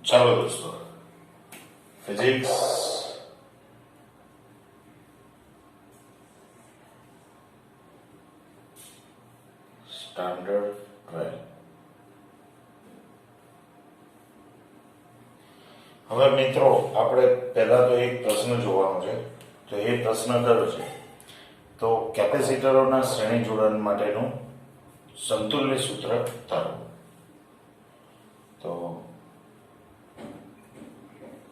ચાલો દોસ્તો, physics standard 12. હવે મિત્રો, આપણે પહેલા તો એક પ્રશ્ન જોવાનો છે. તો એ પ્રશ્ન કયો છે? તો કેપેસિટરોના શ્રેણી જોડાણ માટેનું સમતુલ્ય સૂત્ર તારો. તો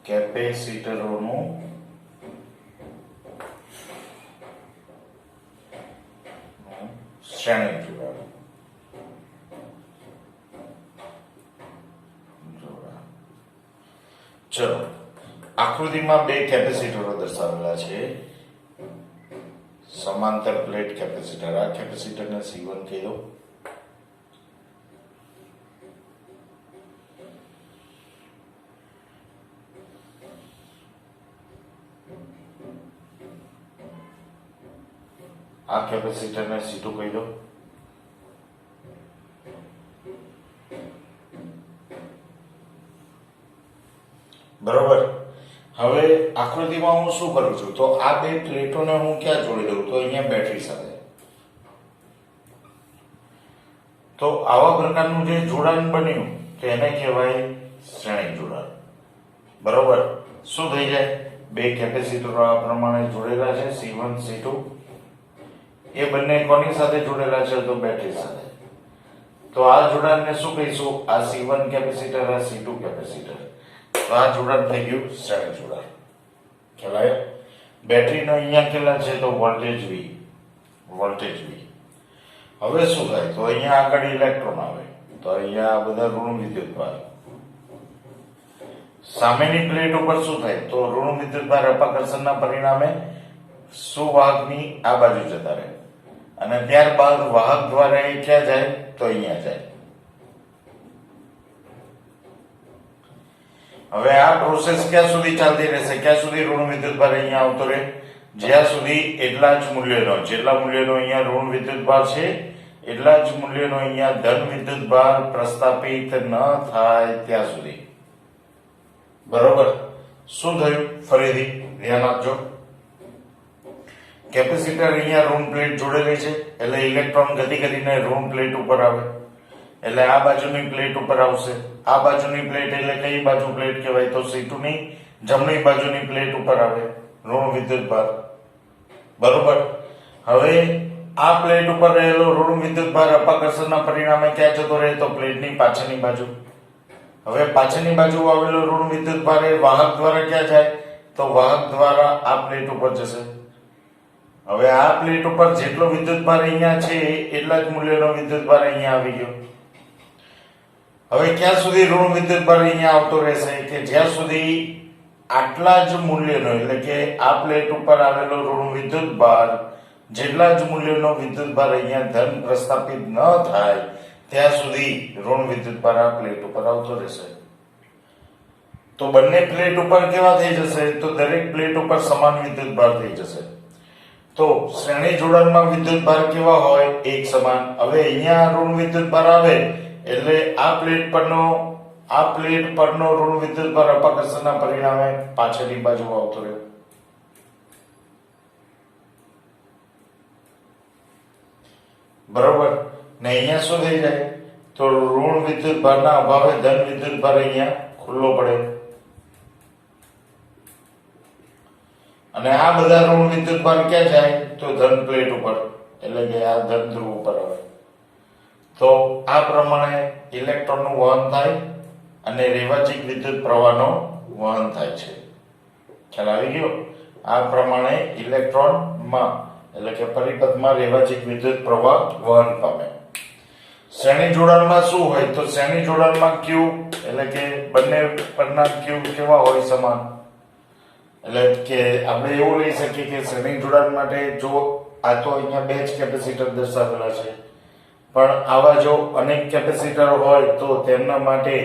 કેપેસિટરોનું શ્રેણી જોડાણ. ચલો, આકૃતિમાં બે કેપેસિટરો દર્શાવેલા છે. સમાંતર પ્લેટ કેપેસિટર. આ કેપેસિટરને C1 કહી દો. આ કેપેસિટરને C2 કહી દો. બરોબર. હવે આકૃતિમાં હું શું કરું છું? તો આ બે પ્લેટોને હું ક્યાં જોડી દઉં? તો અહીંયા બેટરી સાથે. તો આવા પ્રકારનું જે જોડાણ બન્યું તેને કહેવાય શ્રેણી જોડાણ. બરોબર. શું થઈ જાય? બે કેપેસિટરો આ પ્રમાણે જોડેલા છે, C1 C2. એ બંને કોની સાથે જોડેલા છે? તો બેટરી સાથે. તો આ જોડાણને શું કહીશું? આ C1 કેપેસિટર, આ C2 કેપેસિટર. તો આ જોડાણ થઈ ગયું શ્રેણી જોડાણ. ખ્યાલ આવ્યો? બેટરીનો અહીંયા કેટલા છે? તો વોલ્ટેજ V. હવે શું થાય? તો અહીંયા આગળ ઇલેક્ટ્રોન આવે. તો અહીંયા આ બધા ઋણ વિદ્યુતભાર. સામેની પ્લેટ ઉપર શું થાય? તો ઋણ વિદ્યુતભાર અપાકર્ષણના પરિણામે સુવાહકની આ બાજુ જતા રહે અને ત્યારબાદ વાહક દ્વારા એ ક્યાં જાય? તો અહીંયા જાય. હવે આ પ્રોસેસ ક્યાં સુધી ચાલતી રહેશે? ક્યાં સુધી ઋણ વિદ્યુતભાર અહીંયા આવતો રહે? જ્યાં સુધી એટલા જ મૂલ્યનો, જેટલા મૂલ્યનો અહીંયા ઋણ વિદ્યુતભાર છે એટલા જ મૂલ્યનો અહીંયા ધન વિદ્યુતભાર પ્રસ્થાપિત ન થાય ત્યાં સુધી. બરોબર. શું થયું? ફરીથી ધ્યાન આપજો. કેપેસિટર અહીંયા ઋણ પ્લેટ જોડેલી છે એટલે ઇલેક્ટ્રોન ગતિ કરીને ઋણ પ્લેટ ઉપર આવે એટલે આ બાજુની પ્લેટ ઉપર આવશે. આ બાજુની પ્લેટ એટલે કઈ બાજુ પ્લેટ કહેવાય? તો C2 ની જમણી બાજુની પ્લેટ ઉપર આવે ઋણ વિદ્યુતભાર. બરોબર. હવે આ પ્લેટ ઉપર રહેલો ઋણ વિદ્યુતભાર અપાકર્ષણના પરિણામે ક્યાં જતો રહે? તો પ્લેટની પાછળની બાજુ. હવે પાછળની બાજુ આવેલો ઋણ વિદ્યુતભાર એ વાહક દ્વારા ક્યાં જાય? તો વાહક દ્વારા આ પ્લેટ ઉપર જશે. હવે આ પ્લેટ ઉપર જેટલો વિદ્યુતભાર અહીંયા છે એટલા જ મૂલ્યનો વિદ્યુતભાર અહીંયા આવી ગયો. હવે ક્યાં સુધી ઋણ વિદ્યુતભાર અહીંયા આવતો રહેશે? કે જ્યાં સુધી આટલા જ મૂલ્યનો એટલે કે આ પ્લેટ ઉપર આવેલો ઋણ વિદ્યુતભાર જેટલા જ મૂલ્યનો વિદ્યુતભાર અહીંયા ધન પ્રસ્થાપિત ન થાય ત્યાં સુધી ઋણ વિદ્યુતભાર આ પ્લેટ ઉપર આવતો રહેશે. તો બંને પ્લેટ ઉપર કેવા થઈ જશે? તો દરેક પ્લેટ ઉપર સમાન વિદ્યુતભાર થઈ જશે. તો શ્રેણી જોડાણમાં વિદ્યુતભાર કેવા હોય? એક સમાન. હવે અહીંયા ઋણ વિદ્યુતભાર આવે એટલે આ પ્લેટ પરનો ઋણ વિદ્યુતભાર અપાકર્ષણના પરિણામે પાછળની બાજુ આવતો રહ્યો. બરોબર. ને અહીંયા શું થઈ જાય? તો ઋણ વિદ્યુતભારના અભાવે ધન વિદ્યુતભાર અહીંયા ખુલ્લો પડે અને આ બધા ઋણ વિદ્યુતભાર ક્યાં જાય? તો ધન પ્લેટ ઉપર એટલે કે આ ધન ધ્રુવ ઉપર આવે. તો આ પ્રમાણે ઇલેક્ટ્રોનનું વહન થાય અને રેવાચિક વિદ્યુત પ્રવાહનો વહન થાય છે. ખ્યાલ આવી ગયો? આ પ્રમાણે ઇલેક્ટ્રોનમાં એટલે કે પરિપથમાં રેવાચિક વિદ્યુત પ્રવાહ વહન પામે. શ્રેણી જોડાણમાં શું હોય? તો શ્રેણી જોડાણમાં Q એટલે કે બંને પરના Q કેવા હોય? સમાન. એટલે કે આપણે એવું લઈ શકીએ કે શ્રેણી જોડાણ માટે જો આ તો અહીંયા બે જ કેપેસિટર દર્શાવેલા છે પણ આવા જો અનેક કેપેસિટર હોય તો તેમના માટે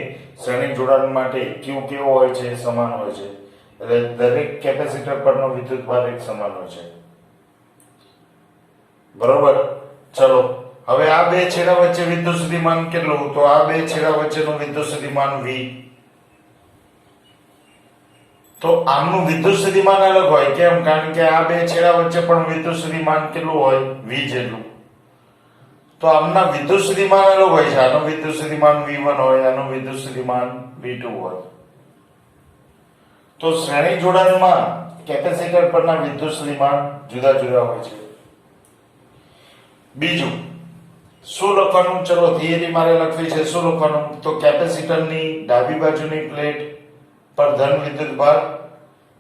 શ્રેણી જોડાણ માટે Q કેવો હોય છે? સમાન હોય છે. એટલે દરેક કેપેસિટર પરનો વિદ્યુતભાર એક સમાન હોય છે. બરોબર. ચલો, હવે આ બે છેડા વચ્ચે વિદ્યુત સ્થિતિમાન કેટલું? તો આ બે છેડા વચ્ચેનું વિદ્યુત સ્થિતિમાન V. તો આમનું વિદ્યુત સ્થિતિમાન અલગ હોય. કેમ? કારણ કે આ બે છેડા વચ્ચે પણ વિદ્યુત સ્થિતિમાન કેટલું હોય? V જેટલું. તો આમના વિદ્યુત સ્થિતિમાન અલગ હોય છે. આનું વિદ્યુત સ્થિતિમાન V1 હોય, આનું વિદ્યુત સ્થિતિમાન V2 હોય. તો શ્રેણી જોડાણમાં કેપેસિટર પરના વિદ્યુત સ્થિતિમાન જુદા જુદા હોય છે. બીજું શું લખવાનું? ચલો થિયરી મારે લખવી છે. શું લખવાનું? તો કેપેસિટરની ડાબી બાજુની પ્લેટ પર ધન વિદ્યુતભાર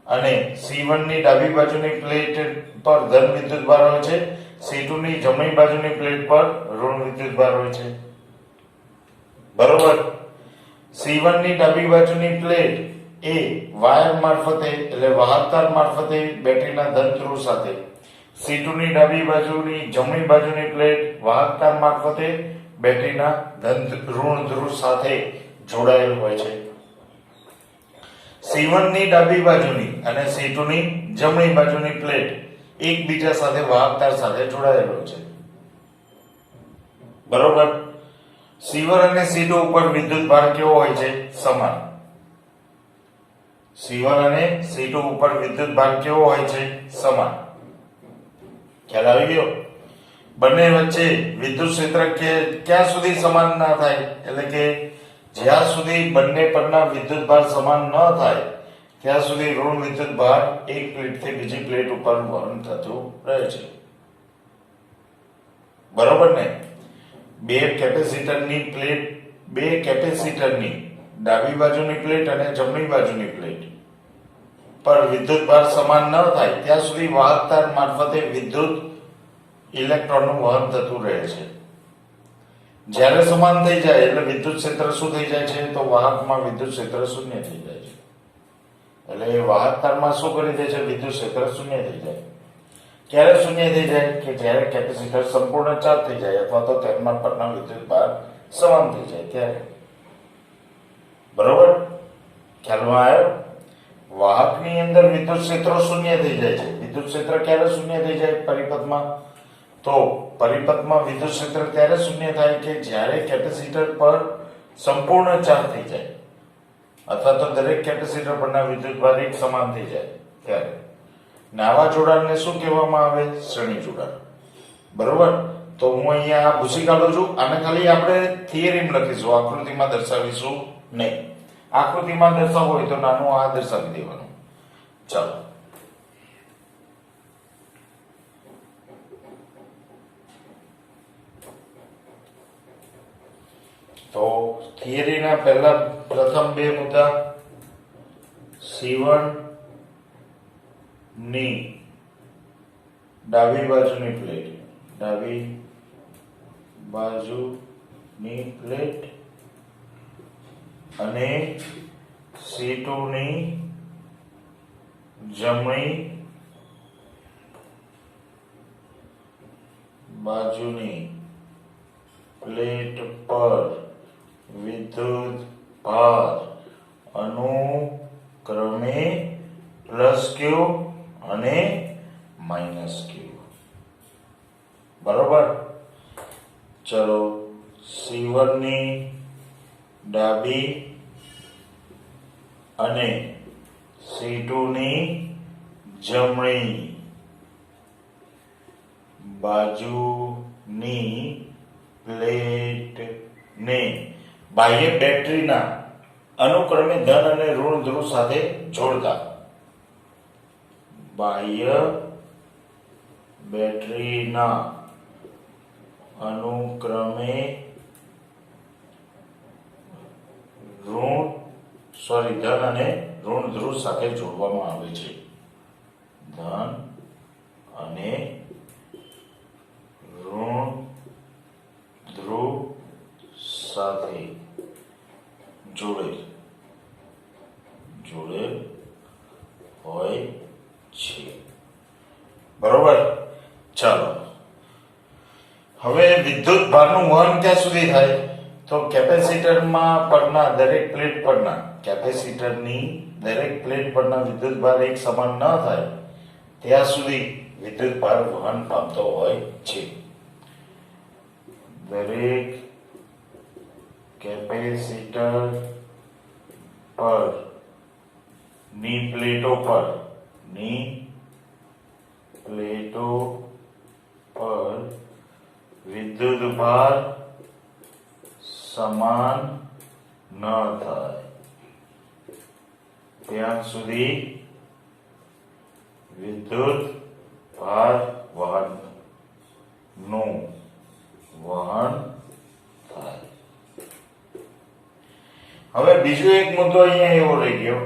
અને C1 ની ડાબી બાજુની પ્લેટ પર ધન વિદ્યુતભાર હોય છે. C2 ની જમણી બાજુની પ્લેટ પર ઋણ વિદ્યુતભાર હોય છે. બરોબર. C1 ની ડાબી બાજુની પ્લેટ એ વાયર મારફતે એટલે વાહકતાર મારફતે બેટરીના ધન ધ્રુવ સાથે, C2 ની ડાબી બાજુની જમણી બાજુની પ્લેટ વાહકતાર મારફતે બેટરીના ઋણ ધ્રુવ સાથે જોડાયેલ હોય છે. C1 ની ડાબી બાજુની અને C2 ની જમણી બાજુની પ્લેટ એકબીજા સાથે વાહકતાર સાથે જોડાયેલ હોય છે. બરોબર. C1 અને C2 ઉપર વિદ્યુતભાર કેવો હોય છે? સમાન. C1 અને C2 ઉપર વિદ્યુતભાર કેવો હોય છે? સમાન. ખ્યાલ આવી ગયો? બંને વચ્ચે વિદ્યુત ક્ષેત્ર ક્યાં સુધી સમાન ના થાય, એટલે કે જ્યાં સુધી બંને પરના વિદ્યુતભાર સમાન ન થાય ત્યાં સુધી ઋણ વિદ્યુતભાર એક પ્લેટથી બીજી પ્લેટ ઉપર વહન થતું રહે છે. બરોબર ને? બે કેપેસિટરની ડાબી બાજુની પ્લેટ અને જમણી બાજુની પ્લેટ પર વિદ્યુતભાર સમાન ન થાય ત્યાં સુધી વાહકતાર મારફતે વિદ્યુત ઇલેક્ટ્રોનનું વહન થતું રહે છે. જ્યારે સમાન થઈ જાય એટલે વિદ્યુત ક્ષેત્ર શું થઈ જાય છે? તો વાહકમાં વિદ્યુત ક્ષેત્ર શૂન્ય થઈ જાય છે. એટલે વાહકતારમાં શું કરી દે છે? વિદ્યુત ક્ષેત્ર શૂન્ય થઈ જાય. ક્યારે શૂન્ય થઈ જાય? કે જ્યારે કેપેસિટર સંપૂર્ણ ચાર્જ થઈ જાય અથવા તો તેમના પરના વિદ્યુતભાર સમાન થઈ જાય ત્યારે. બરોબર? ખ્યાલમાં આવ્યો? વાહકની અંદર વિદ્યુત ક્ષેત્રો શૂન્ય થઈ જાય છે. વિદ્યુત ક્ષેત્ર ક્યારે શૂન્ય થઈ જાય પરિપથમાં? તો પરિપથમાં વિદ્યુત ક્ષેત્ર ત્યારે શૂન્ય થાય કે જ્યારે કેપેસિટર પર સંપૂર્ણ ચાર્જ થઈ જાય અથવા તો દરેક કેપેસિટર પરના વિદ્યુતભાર એક સમાન થઈ જાય ત્યારે. આવા જોડાણને શું કહેવામાં આવે? શ્રેણી જોડાણ. બરોબર. તો હું અહીંયા આ ભૂસી કાઢું છું. આને ખાલી આપણે થિયરીમાં લખીશું, આકૃતિમાં દર્શાવીશું નહીં. આકૃતિમાં દર્શાવવું હોય તો નાનું આ દર્શાવી દેવાનું. ચાલો. તો થિયરીના પ્રથમ બે મુદ્દા, C1 ની ડાબી બાજુની પ્લેટ અને C2 ની જમણી બાજુની પ્લેટ પર વિદ્યુત ભાર અનુક્રમે +Q અને -Q. બરોબર. ચલો C1 ની ડાબી અને C2 ની જમણી બાજુની પ્લેટને બાહ્ય બેટરીના અનુક્રમે ધન અને ઋણ ધ્રુવ સાથે જોડતા. બાહ્ય બેટરીના અનુક્રમે ધન અને ઋણ ધ્રુવ સાથે જોડવામાં આવે છે. ધન અને ઋણ ધ્રુવ સાથે જોડેલ હોય છે. બરોબર. ચાલો, હવે વિદ્યુત ભારનું વહન ક્યાં સુધી થાય? તો કેપેસિટરમાં પરના દરેક પ્લેટ પરના વિદ્યુત ભાર એક સમાન ન થાય ત્યાં સુધી વિદ્યુત ભાર વહન પામતો હોય છે. દરેક કેપેસિટર પર ની પ્લેટો પર વિદ્યુત ભાર સમાન ન થાય ત્યાં સુધી વિદ્યુત ભાર વહનનું વહન થાય. હવે બીજો એક મુદ્દો અહીંયા એવો રહી ગયો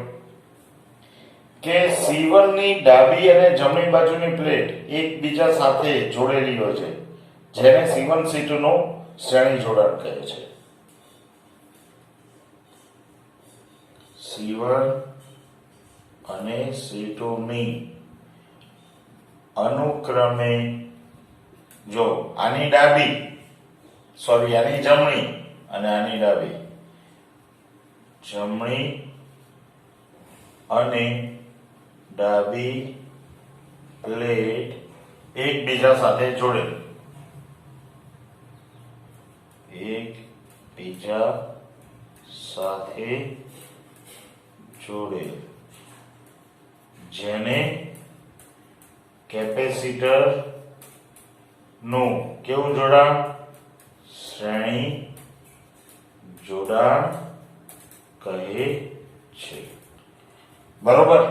કે C1 ની ડાબી અને જમણી બાજુની પ્લેટ એકબીજા સાથે જોડેલી હોય છે, જેને C1 C2 નું શ્રેણી જોડાણ કહે છે. C1 અને C2 ની અનુક્રમે જો આની જમણી અને આની ડાબી, જમણી અને ડાબી પ્લેટ એકબીજા સાથે જોડે, જેને કેપેસિટર નું કેવું જોડાણ, શ્રેણી જોડાણ કહે છે. બરોબર.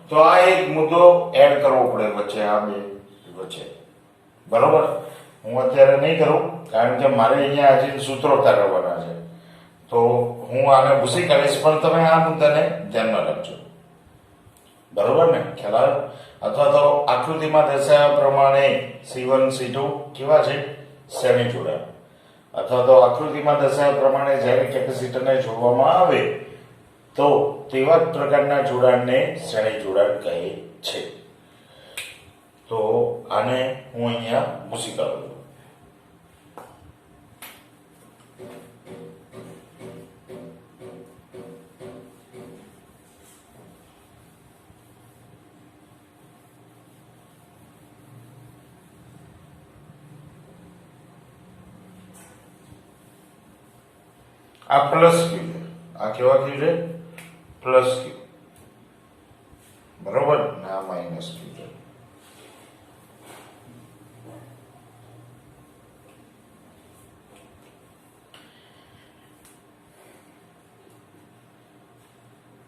તો આ એક મુદ્દો એડ કરવો પડે વચ્ચે, આ બે વચ્ચે. બરોબર. હું અત્યારે નહીં કરું કારણ કે મારે અહીંયા આજે સૂત્રો તારવવાના છે, તો હું આને ભૂસી કરીશ, પણ તમે આ મુદ્દાને ધ્યાનમાં રાખજો. બરોબર ને? ખ્યાલ આવ્યો? અથવા તો આકૃતિમાં દર્શાવ્યા પ્રમાણે C1 C2 કેવા છે? શ્રેણી જોડાણ. અથવા તો આકૃતિમાં દર્શાવ્યા પ્રમાણે જ્યારે કેપેસિટરને જોડવામાં આવે તો તેવા જ પ્રકારના જોડાણને શ્રેણી જોડાણ કહે છે. તો આને હું અહીંયા ભૂસી કરું છું. આ પ્લસ ક્યુ છે, આ કેવા ક્યુ છે? પ્લસ ક્યુ. બરોબર ને? આ માઇનસ ક્યુ છે.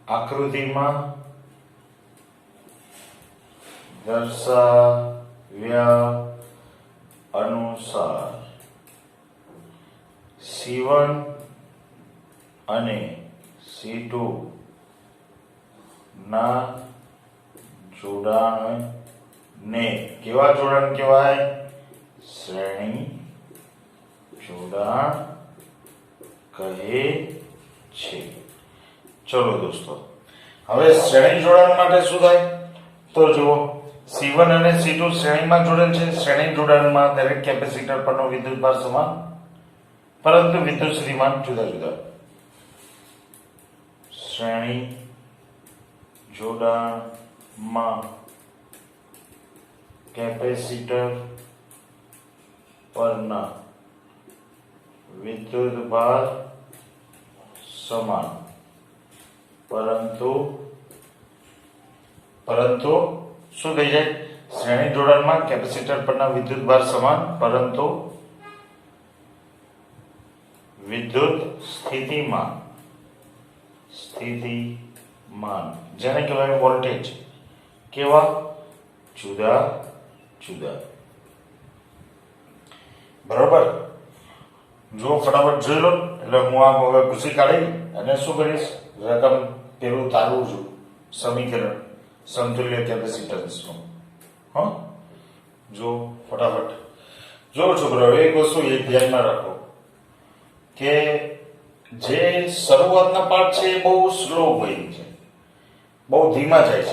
આકૃતિમાં દર્શાવ્યા અનુસાર C1 અને C2 ના જોડાણને કેવા જોડાણ કહેવાય? શ્રેણી જોડાણ કહે છે. ચલો દોસ્તો, હવે શ્રેણી જોડાણ માટે શું થાય? તો જુઓ, C1 અને C2 શ્રેણીમાં જોડેલ છે. શ્રેણી જોડાણમાં દરેક કેપેસિટર પરનો વિદ્યુતભાર સમાન, પરંતુ વિદ્યુત સ્થિતિમાન જુદા જુદા. શ્રેણી જોડાણમાં કેપેસિટર પરના વિદ્યુતભાર સમાન, પરંતુ શું થઈ જાય? શ્રેણી જોડાણમાં કેપેસિટર પરના વિદ્યુતભાર સમાન, પરંતુ વિદ્યુત સ્થિતિમાન જેને કહેવાય વોલ્ટેજ, કેવા? જુદા જુદા. બરોબર. જો ફટાફટ જોઈ લો. એટલે હું આ હવે ભૂસી કાઢી અને શું કરીશ? રકમ પેલું તારવું છું, સમીકરણ સમતુલ્ય કેપેસિટન્સનું. હા, જો ફટાફટ જો છોકરાઓ, એક વસ્તુ એ ધ્યાનમાં રાખો કે જે શરૂઆતના પાઠ છે એ બહુ સ્લો હોય છે, બહુ ધીમા જાય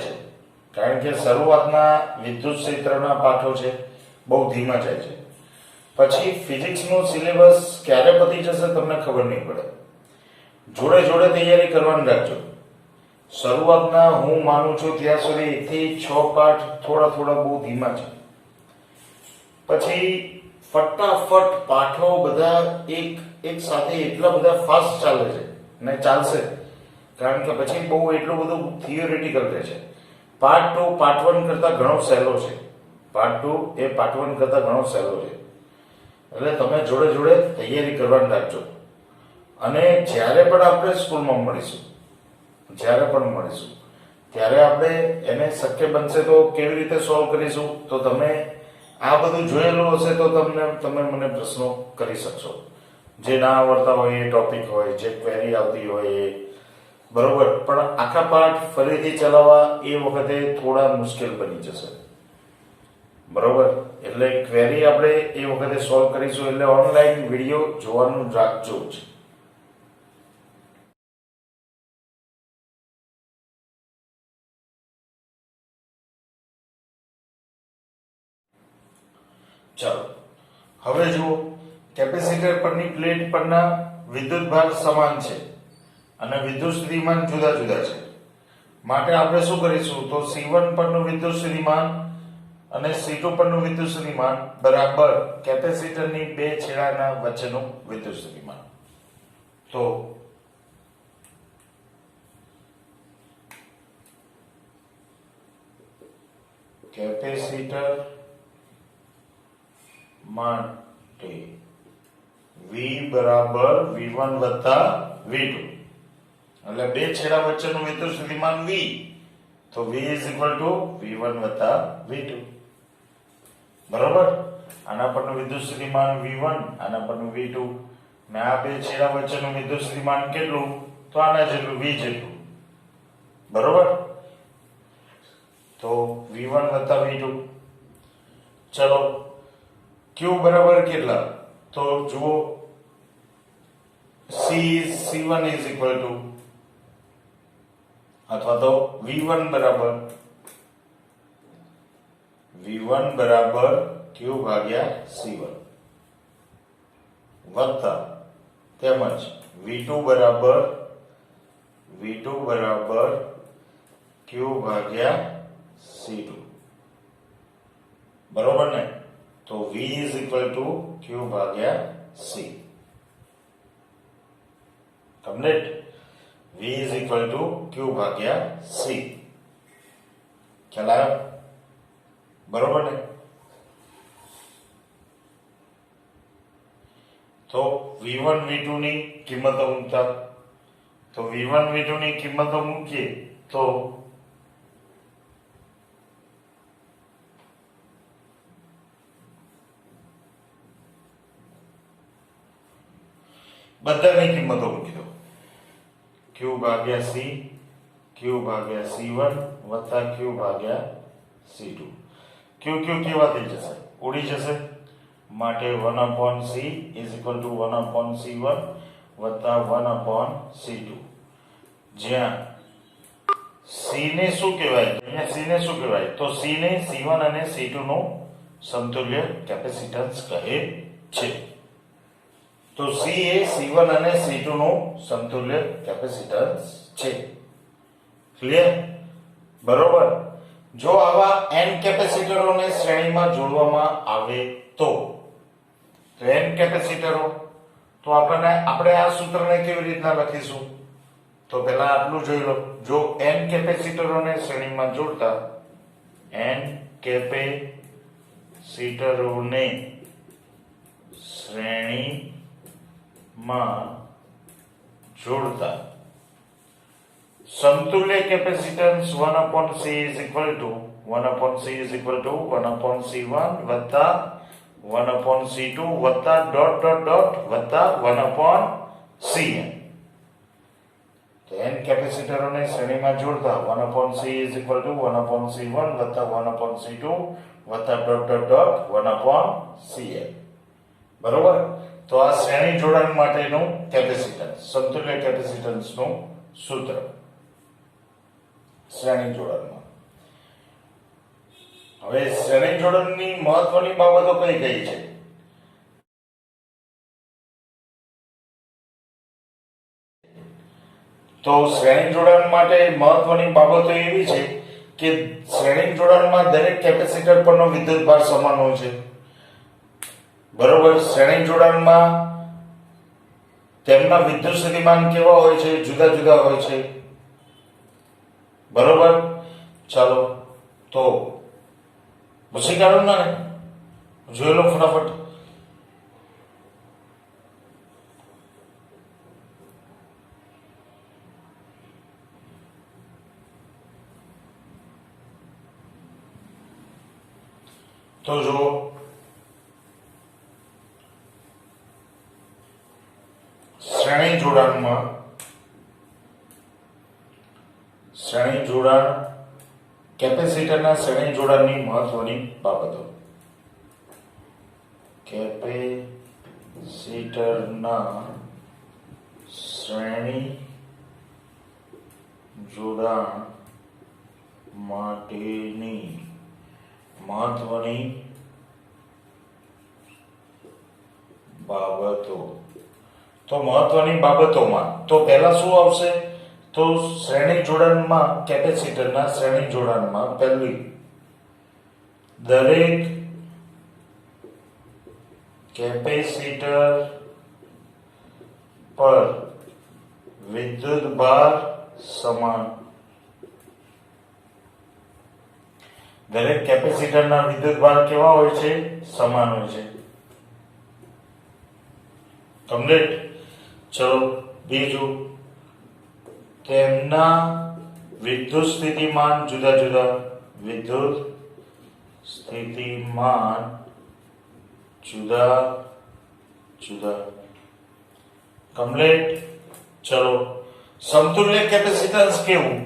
છે. કારણ કે શરૂઆતના વિદ્યુત ક્ષેત્રના પાઠો છે, બહુ ધીમા જાય છે. પછી ફિઝિક્સનું સિલેબસ ક્યારે પતી જશે તમને ખબર નહીં પડે. જોડે જોડે તૈયારી કરવાની રાખજો. શરૂઆતના હું માનું છું ત્યાં સુધી 1 થી 6 પાઠ થોડા બહુ ધીમા છે. પછી ફટાફટ પાઠો બધા એક સાથે એટલા બધા ફાસ્ટ ચાલે છે ને ચાલશે કારણ કે પછી બહુ એટલું બધું થિયોરિટિકલ રહે છે. પાર્ટ 2 પાર્ટ 1 કરતા ઘણો સહેલો છે. પાર્ટ 2 એ પાર્ટ 1 કરતા ઘણો સહેલો છે. એટલે તમે જોડે જોડે તૈયારી કરવાની રાખજો. અને જ્યારે પણ આપણે સ્કૂલમાં મળીશું ત્યારે આપણે એને શક્ય બનશે તો કેવી રીતે સોલ્વ કરીશું, તો તમે આ બધું જોયેલું હશે તો તમે મને પ્રશ્નો કરી શકશો. જે ના આવડતા હોય એ ટોપિક હોય, જે ક્વેરી આવતી હોય એ, બરોબર. પણ આખા પાઠ ફરીથી ચલાવવા એ વખતે થોડા મુશ્કેલ બની જશે, બરોબર. એટલે ક્વેરી આપણે એ વખતે સોલ્વ કરીશું, એટલે ઓનલાઈન વિડીયો જોવાનું રાખજો જ. ચાલો હવે જુઓ, કેપેસિટર પરની પ્લેટ પરના વિદ્યુત ભાર સમાન છે અને વિદ્યુત સ્થિતિમાન જુદા જુદા છે. માટે આપણે શું કરીશું, તો C1 પરનું વિદ્યુત સ્થિતિમાન અને C2 પરનું વિદ્યુત સ્થિતિમાન બરાબર કેપેસિટરની બે છેડાના વચ્ચેનું વિદ્યુત સ્થિતિમાન. તો કેપેસિટર માટે V બરાબર V1 વત્તા V2, એટલે બે છેડા વચ્ચેનું વિદ્યુત સ્થિતિમાન V, તો V is equal to V1 વત્તા V2, બરોબર. આના પરનું વિદ્યુત સ્થિતિમાન V1, આના પરનું V2, ને આ બે છેડા વચ્ચેનું વિદ્યુત સ્થિતિમાન કેટલું, તો આના જેટલું, V જેટલું, બરોબર. તો V1 વત્તા V2. ચલો Q બરાબર કેટલા, તો જુઓ C1 is equal to, અથવા તો V1 બરાબર Q ભાગ્યા C1 વત્તા તેમજ V2 બરાબર Q ભાગ્યા C2, બરોબર ને. તો V is equal to Q ભાગ્યા C. Complete. V is equal to Q ભાગ્યા C. ખ્યાલ આવ્યો, બરોબર ને. તો V1 V2 ની કિંમતો મૂકતા, તો V1 V2 ની કિંમતો મૂકીએ તો બધાની કિંમતો મૂકી દો. Q ભાગ્યા C, Q ભાગ્યા C1 વત્તા Q ભાગ્યા C2. Q કેવા થઈ જશે, ઉડી જશે. માટે 1/C is equal to 1/C1 વત્તા 1/C2. જ્યાં C ને શું કહેવાય, અહીંયા C ને શું કહેવાય, તો C ને C1 અને C2 નું સમતુલ્ય કેપેસિટન્સ કહે છે. તો C એ C1 અને C2 નું સમતુલ્ય કેપેસિટન્સ છે. ક્લિયર, બરોબર. જો આવા n કેપેસિટરોને શ્રેણીમાં જોડવામાં આવે તો n કેપેસિટરો, તો આપણે આ સૂત્રને કેવી રીતના લખીશું, તો પહેલા આટલું જોઈ લો. જો n કેપેસિટરોને શ્રેણીમાં જોડતા, n કેપેસિટરોને શ્રેણીમાં જોડતા સમતુલ્ય capacitance 1/C is equal to 1/C1 વત્તા 1/C2 વત્તા વત્તા 1/Cn. તો n કેપેસિટરોને શ્રેણીમાં જોડતા 1/C is equal to 1/C1 વત્તા 1/C2 વત્તા 1/Cn, બરોબર. તો આ શ્રેણી જોડાણ માટેનું કેપેસિટન્સ, સમતુલ્ય કેપેસિટન્સનું સૂત્ર શ્રેણી જોડાણમાં. હવે શ્રેણી જોડાણની મહત્વની બાબતો કઈ કઈ છે, તો શ્રેણી જોડાણ માટે મહત્વની બાબતો એવી છે કે શ્રેણી જોડાણમાં દરેક કેપેસિટર પરનો વિદ્યુત ભાર સમાન હોય છે, બરોબર. શ્રેણી જોડાણમાં તેમના વિદ્યુત સ્થિતિમાન કેવા હોય છે, જુદા જુદા હોય છે, બરોબર. ચાલો તો પછી કાઢો ને જોઈ લો ફટાફટ. તો જો શ્રેણી જોડાણ કેપેસિટરના શ્રેણી જોડાણની મહત્વની બાબતો. કેપેસિટરના શ્રેણી જોડાણ માટેની મહત્વની બાબતો. તો મહત્વની બાબતોમાં તો પહેલા શું આવશે? તો શ્રેણી જોડાણમાં કેપેસિટરના શ્રેણી જોડાણમાં પહેલી, દરેક કેપેસિટર પર વિદ્યુતભાર સમાન. દરેક કેપેસિટરના વિદ્યુતભાર કેવા હોય છે? સમાન હોય છે. કમ્પ્લીટ. ચલો બીજું, તેમના વિદ્યુત સ્થિતિમાન જુદા જુદા. વિદ્યુત સ્થિતિમાન જુદા જુદા. કમ્પ્લીટ. ચલો સમતુલ્ય કેપેસિટન્સ કેવું?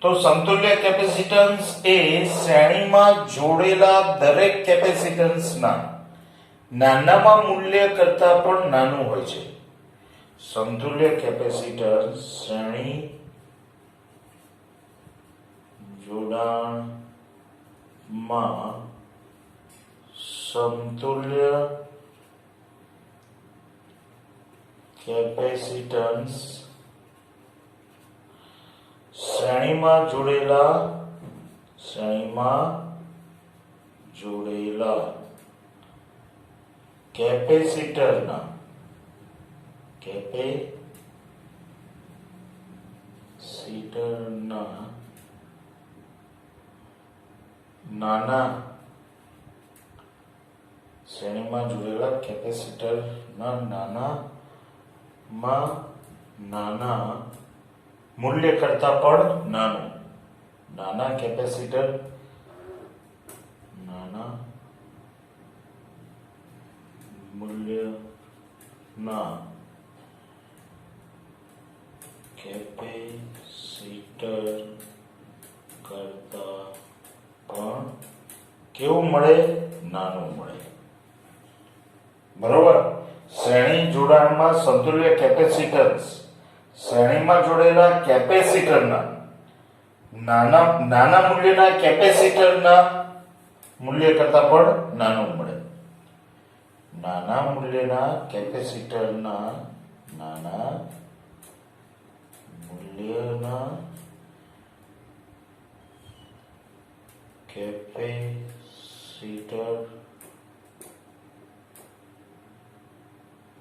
તો સમતુલ્ય કેપેસિટન્સ એ શ્રેણીમાં જોડેલા દરેક કેપેસિટન્સના નાનામાં મૂલ્ય કરતા પણ નાનું હોય છે. સમતુલ્ય કેપેસિટન્સ શ્રેણી જોડાણમાં સમતુલ્ય કેપેસિટન્સ શ્રેણીમાં જોડેલા કેપેસિટરના નાના શ્રેણીમાં જોડેલા કેપેસિટરના નાના મૂલ્ય કરતા પણ નાનું. નાના કેપેસિટર નાના મૂલ્યના કેપેસિટર કરતા પણ કેવું મળે? નાનું મળે. બરોબર. શ્રેણી જોડાણમાં સમતુલ્ય કેપેસિટન્સ શ્રેણીમાં જોડેલા કેપેસિટરના નાના મૂલ્યના કેપેસિટરના મૂલ્ય કરતા પણ નાનું મળે. નાના મૂલ્યના કેપેસિટરના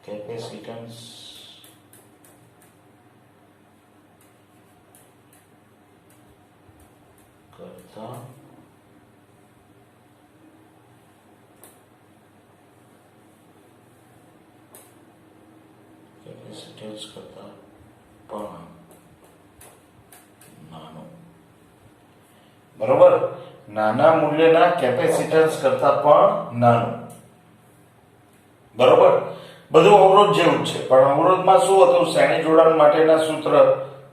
કેપેસિટન્સ કરતા પણ નાનું. બરોબર. નાના મૂલ્યના કેપેસિટન્સ કરતા પણ નાનું. બરોબર. બધું અવરોધ જેવું જ છે, પણ અવરોધમાં શું હતું? શ્રેણી જોડાણ માટેના સૂત્ર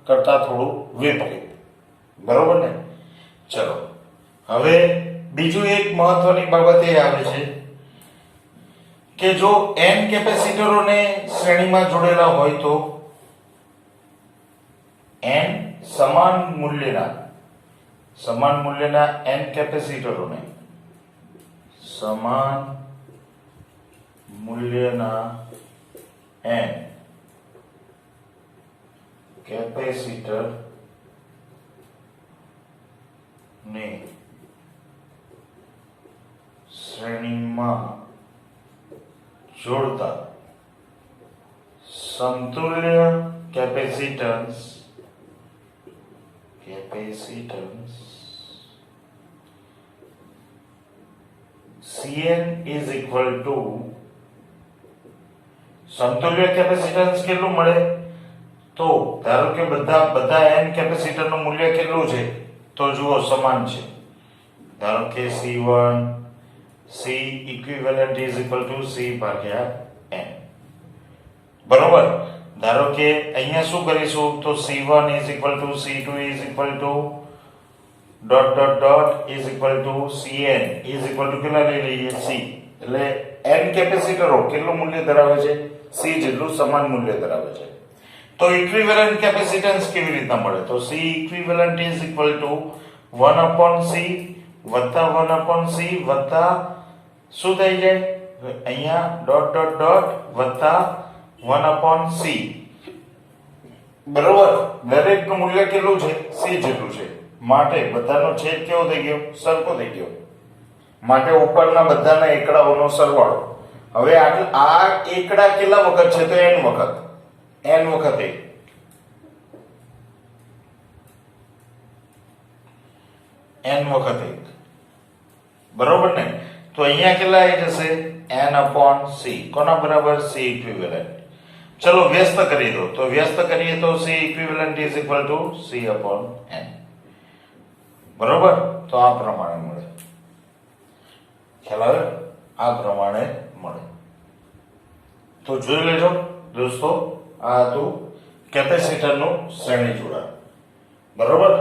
કરતા થોડું વિપરીત. બરોબર ને? ચલો હવે બીજું એક મહત્વની બાબત એ આવે છે કે જો n કેપેસિટરોને શ્રેણીમાં જોડેલા હોય તો n સમાન મૂલ્યના n કેપેસિટરોને સમાન મૂલ્યના n કેપેસિટર ને શ્રેણીમાં જોડતા સમતુલ્ય capacitance capacitance Cn is equal to સમતુલ્ય કેપેસિટન્સ કેટલું મળે? તો ધારો કે બધા n કેપેસિટર નું મૂલ્ય કેટલું છે? તો જુઓ સમાન છે. ધારો કે C1 C equivalent is equal to C ભાગ્યા n. બરોબર. ધારો કે અહીંયા શું કરીશું? તો C1 is equal to C2 is equal to dot dot dot is equal to Cn is equal to કેટલા લઈ લઈએ? C. એટલે n કેપેસિટરો કેટલું મૂલ્ય ધરાવે છે? C જેટલું સમાન મૂલ્ય ધરાવે છે. તો ઇક્વિવેલન્ટ કેપેસિટન્સ કેવી રીતના મળે? તો C equivalent is equal to 1/C વત્તા 1/C વત્તા શું થઈ જાય? અહીંયા ડોટ ડોટ ડોટ વત્તા 1/C. બરોબર. દરેકનું મૂલ્ય કેટલું છે? C જેટલું છે. માટે બધાનો છેદ કેવો થઈ ગયો? સરખો થઈ ગયો. માટે ઉપરના બધાના એકડાઓનો સરવાળો. હવે આ એકડા કેટલા વખત છે? તો n વખત. n વખત n વખત 1. બરોબર ને? તો અહીંયા કેટલા આવી જશે? n/C. કોના બરાબર? C equivalent. ચલો વ્યસ્ત કરી દો. તો વ્યસ્ત કરીએ તો C equivalent is equal to C/n. બરોબર. તો આ પ્રમાણે મળે. ખ્યાલ આવે? આ પ્રમાણે મળે. તો જોઈ લેજો દોસ્તો, આ હતું કેપેસિટરનું શ્રેણી જોડાણ. બરોબર.